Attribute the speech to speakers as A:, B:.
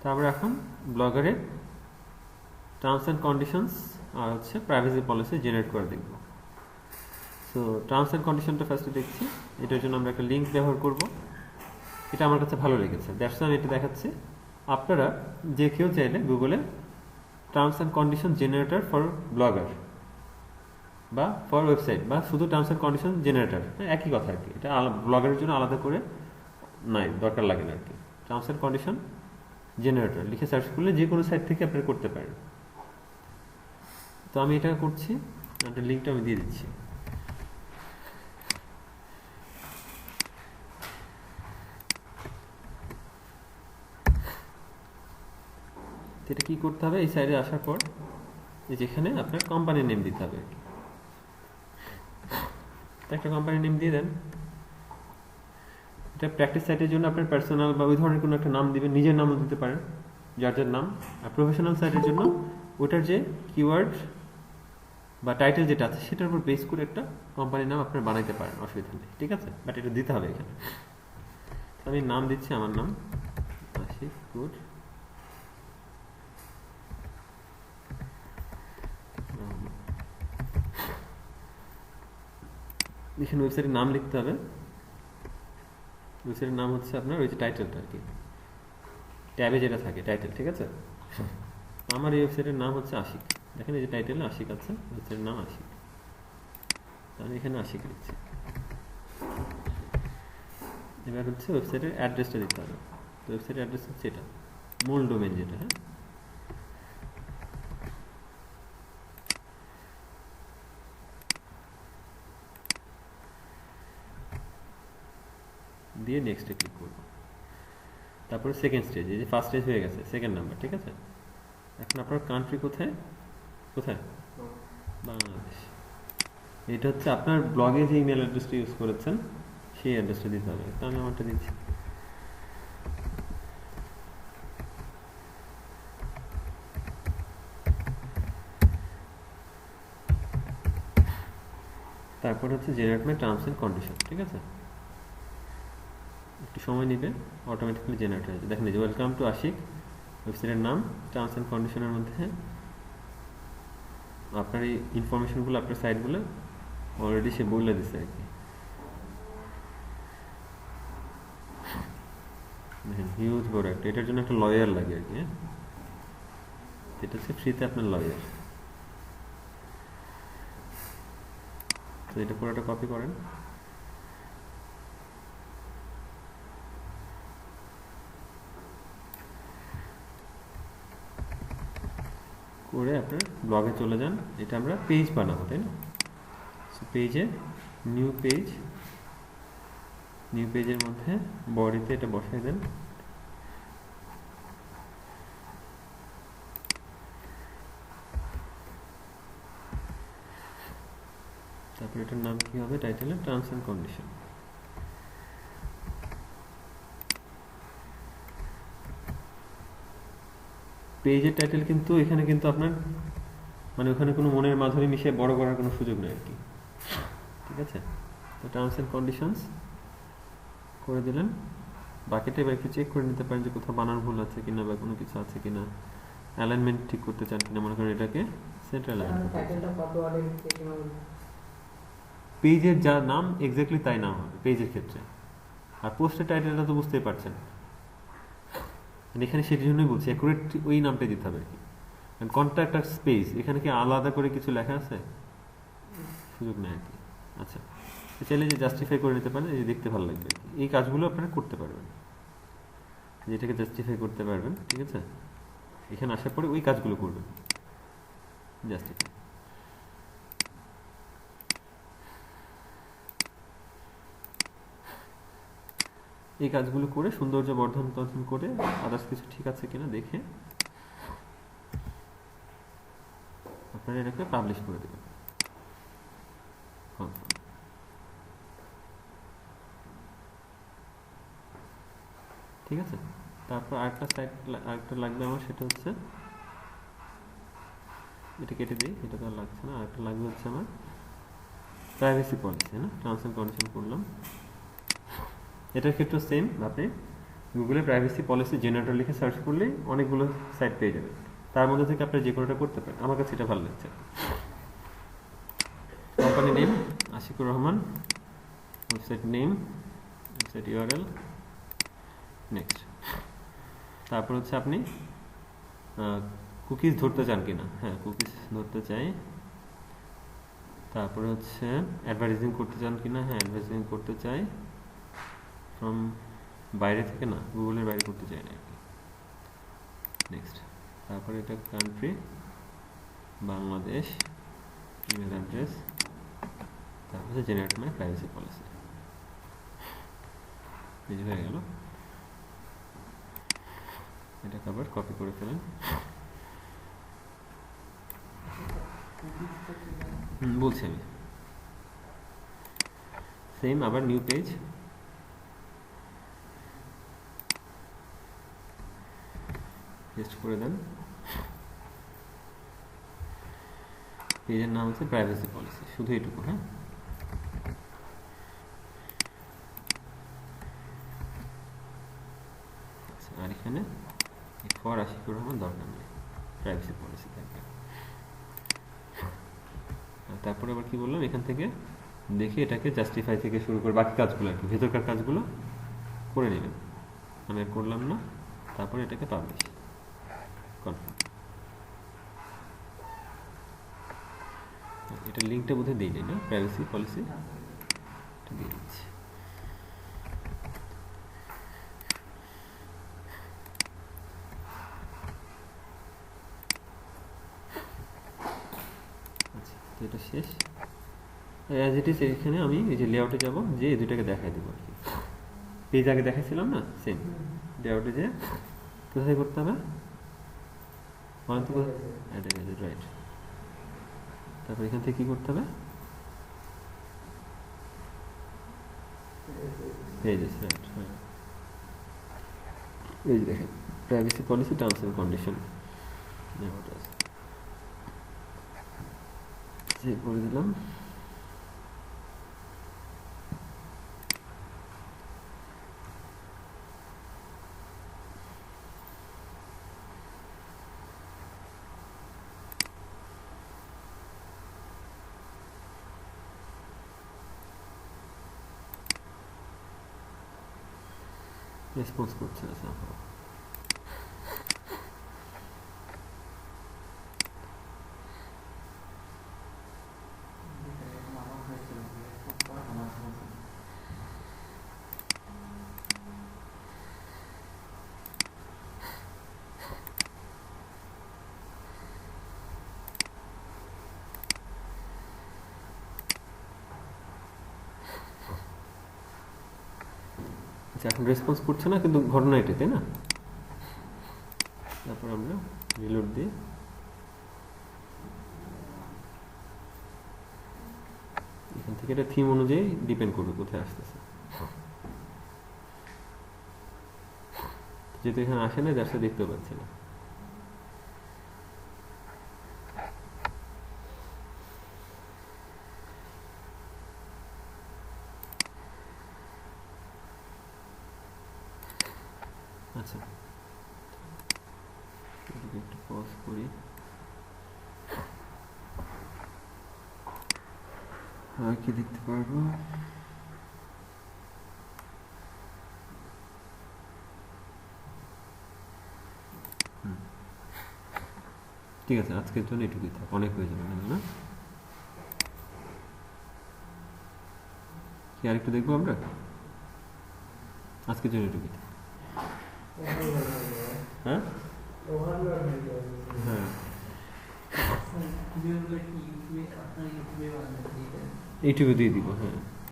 A: তো আমরা এখন ব্লগারের টার্মস অ্যান্ড কন্ডিশনস আর হচ্ছে প্রাইভেসি পলিসি জেনারেট করে দেখব। সো টার্মস অ্যান্ড কন্ডিশনটা ফার্স্টে দেখছি। এটার জন্য আমরা একটা লিঙ্ক ব্যবহার করব। এটা আমার কাছে ভালো লেগেছে, দ্যাটস আমি এটা দেখাচ্ছি। আপনারা যে কেউ চাইলে গুগলে terms and condition generator for blogger বা ফর ওয়েবসাইট বা শুধু টার্মস অ্যান্ড কন্ডিশন জেনারেটর, একই কথা আর কি। এটা ব্লগারের জন্য আলাদা করে নাই, দরকার লাগে না আর কি। টার্মস অ্যান্ড কন্ডিশন জেনারেটর লিখে সার্চ করলে যে কোনো সাইট থেকে আপনারা করতে পারেন। তো আমি এটা করছি, একটা লিঙ্কটা আমি দিয়ে দিচ্ছি। এটা কি করতে হবে, এই সাইডে আসার পর যেখানে আপনার কোম্পানির নেম দিতে হবে, একটা কোম্পানির নেম দিয়ে দেন। এটা প্র্যাকটিস সাইটের জন্য আপনার পার্সোনাল বা ওই ধরনের কোনো একটা নাম দিবেন, নিজের নামও দিতে পারেন, যার যার নাম। আর প্রফেশনাল সাইটের জন্য ওটার যে কিওয়ার্ড বা টাইটেল যেটা আছে সেটার উপর বেস করে একটা কোম্পানির নাম আপনার বানাইতে পারেন, অসুবিধা নেই, ঠিক আছে। বাট এটা দিতে হবে এখানে। আমি নাম দিচ্ছি, আমার নাম আশিক গুড। এখানে ওয়েবসাইটের নাম লিখতে হবে। ওয়েবসাইটের নাম হচ্ছে আপনার ওই যে টাইটেলটা আর কি, ট্যাবে যেটা থাকে টাইটেল, ঠিক আছে। আমার এই ওয়েবসাইটের নাম হচ্ছে আশিক, দেখেন এই যে টাইটেলে আশিক আছে, ওয়েবসাইটের নাম আশিক। আমি এখানে আশিক লিখছি। এবার হচ্ছে ওয়েবসাইটের অ্যাড্রেসটা দিতে হবে। তো ওয়েবসাইটের অ্যাড্রেস হচ্ছে এটা, মূল ডোমেন যেটা, হ্যাঁ। দিয়ে নেক্সটে ক্লিক করব। তারপরে সেকেন্ড স্টেজ, এই যে ফার্স্ট স্টেজ হয়ে গেছে, সেকেন্ড নাম্বার, ঠিক আছে। এখন আপনার কান্ট্রি কোথায়, কোথায় বাংলাদেশ। এটা হচ্ছে আপনার ব্লগে যে ইমেল অ্যাড্রেসটা ইউজ করেছেন সেই অ্যাড্রেসটা দিতে হবে। তো আমি আমারটা দিচ্ছি। তারপর হচ্ছে generate my terms and condition, ঠিক আছে। একটু সময় নেবে, অটোমেটিক্যালি জেনারেট হয়ে যাবে। দেখেন যে ওয়েলকাম টু আশিক, ওয়েবসাইটের নাম, টার্মস অ্যান্ড কন্ডিশনের মধ্যে আপনার এই ইনফরমেশনগুলো, আপনার সাইটগুলো অলরেডি সে বলে দিচ্ছে আর কি। দেখেন হিউজ বড় একটা, এটার জন্য একটা লয়ার লাগে আর কি, হ্যাঁ। এটা হচ্ছে ফ্রিতে আপনার লয়ার। তো এটা পুরোটা কপি করেন, করে আপনার ব্লগে চলে যান। এটা আমরা পেজ বানাবো, তাই না। পেজে নিউ পেজ, নিউ পেজের মধ্যে বডিতে এটা বসাই দেন। তারপর এটার নাম কি হবে, টাইটেলে টার্মস অ্যান্ড কন্ডিশন। পেজের টাইটেল কিন্তু এখানে কিন্তু আপনার মানে ওখানে কোনো মনের মাধুরী মিশিয়ে বড় করার কোনো সুযোগ নেই আর কি, ঠিক আছে। তো টার্মস অ্যান্ড কন্ডিশনস করে দিলেন। বাকিটা এবার একটু চেক করে নিতে পারেন যে কোথাও বানান ভুল আছে কিনা বা কোনো কিছু আছে কিনা, অ্যালাইনমেন্ট ঠিক করতে চান কিনা। মনে করেন এটাকে সেন্ট্রাল অ্যালাইন পেজের যা নাম এক্স্যাক্টলি তাই নাম হবে পেজের ক্ষেত্রে। আর পোস্টের টাইটেলটা তো বুঝতেই পারছেন, এখানে সেটির জন্যই বলছি অ্যাকুরেট ওই নামটা দিতে হবে আর কি। কন্ট্যাক্ট আর স্পেস, এখানে কি আলাদা করে কিছু লেখা আছে, সুযোগ নেই আর কি। আচ্ছা, চাইলে যে জাস্টিফাই করে নিতে পারেন, এই যে দেখতে ভালো লাগবে আর কি। এই কাজগুলো আপনারা করতে পারবেন, যেটাকে জাস্টিফাই করতে পারবেন, ঠিক আছে। এখানে আসার পরে ওই কাজগুলো করবেন, জাস্টিফাই। এই কাজগুলো করে সৌন্দর্য বর্ধন করে আদার্স কিছু ঠিক আছে কিনা দেখে আপনারা এটাকে পাবলিশ করে দেবেন। ঠিক আছে। তারপর আরেকটা লাগবে আমার, সেটা হচ্ছে এটা কেটে দিই, এটা তো আর লাগছে না। আরেকটা লাগবে হচ্ছে আমার প্রাইভেসি পলিসি, না টার্মস অ্যান্ড কন্ডিশন করলাম। এটার ক্ষেত্রে সেম, আপনি গুগলে প্রাইভেসি পলিসি জেনারেটর লিখে সার্চ করলেই অনেকগুলো সাইট পেয়ে যাবেন, তার মধ্যে থেকে আপনি যে কোনোটা করতে পারেন। আমার কাছে এটা ভালো লাগছে। Company name Ashikur Rahman, website name, website URL, next. তারপর হচ্ছে আপনি কুকিজ ধরতে চান কিনা, হ্যাঁ কুকিজ ধরতে চাই। তারপরে হচ্ছে অ্যাডভার্টাইজিং করতে চান কিনা, হ্যাঁ অ্যাডভার্টাইজিং করতে চাই, ফ্রম বাইরে থেকে না, গুগলের বাইরে করতে চাই না আর কি। নেক্সট। তারপরে এটা কান্ট্রি বাংলাদেশ, ইমেল অ্যাড্রেস, তারপর হচ্ছে জেনারেট মাই প্রাইভেসি পলিসি। এই হয়ে গেল। এটাকে আবার কপি করে ফেলেন। বলছি আমি সেম, আবার নিউ পেজ, পেস্ট করে দেন। পেজের নাম হচ্ছে প্রাইভেসি পলিসি, শুধু এটুকু। হ্যাঁ, আর এখানে ফর আশিকুর রহমান দরকার নেই, প্রাইভেসি পলিসি থাকবে। তারপরে আবার কি বললাম, এখান থেকে দেখে এটাকে জাস্টিফাই থেকে শুরু করে বাকি কাজগুলো আর কি, ভেতরকার কাজগুলো করে নেবেন। আমি আর করলাম না। তারপরে এটাকে পাবলিশ, কনফার্ম। এটা লিঙ্কটা বোধহয় দিয়ে দিই না, প্রাইভেসি পলিসি দিয়ে দিচ্ছি। আচ্ছা, এটা শেষ। অ্যাজ ইট ইজ এখানে আমি এই যে লেআউটে যাব, যে এই দুটাকে দেখাই দেবো আর কি। পেজ আগে দেখাইছিলাম না, সেম লেআউটে যে কোথায় করতে হবে, রাইট। তারপর এখান থেকে কি করতে হবে, পেজেস, রাইট। হ্যাঁ, এই যে দেখেন privacy policy terms and condition, save করে দিলাম। রেসপন্স করছে না স্যার। এখন রেসপন্স করছে না, কিন্তু ঘটনা এটাই, তাই না? তারপর আমরা রিলোড দিই। এখান থেকে এটা থিম অনুযায়ী ডিপেন্ড করবে কোথায় আসতেছে। যেহেতু এখানে আসে না, যার সাথে দেখতে পাচ্ছি না। আচ্ছা, একটু পজ করি। আর কি দেখতে পারবো? ঠিক আছে, আজকের জন্য এটুকুই থাক, অনেক হয়ে যাবে না? কি আরেকটু দেখবো আমরা? আজকের জন্য এটুকুই থাক। হ্যাঁ হ্যাঁ, ইউটিউবে দিয়ে দিব। হ্যাঁ,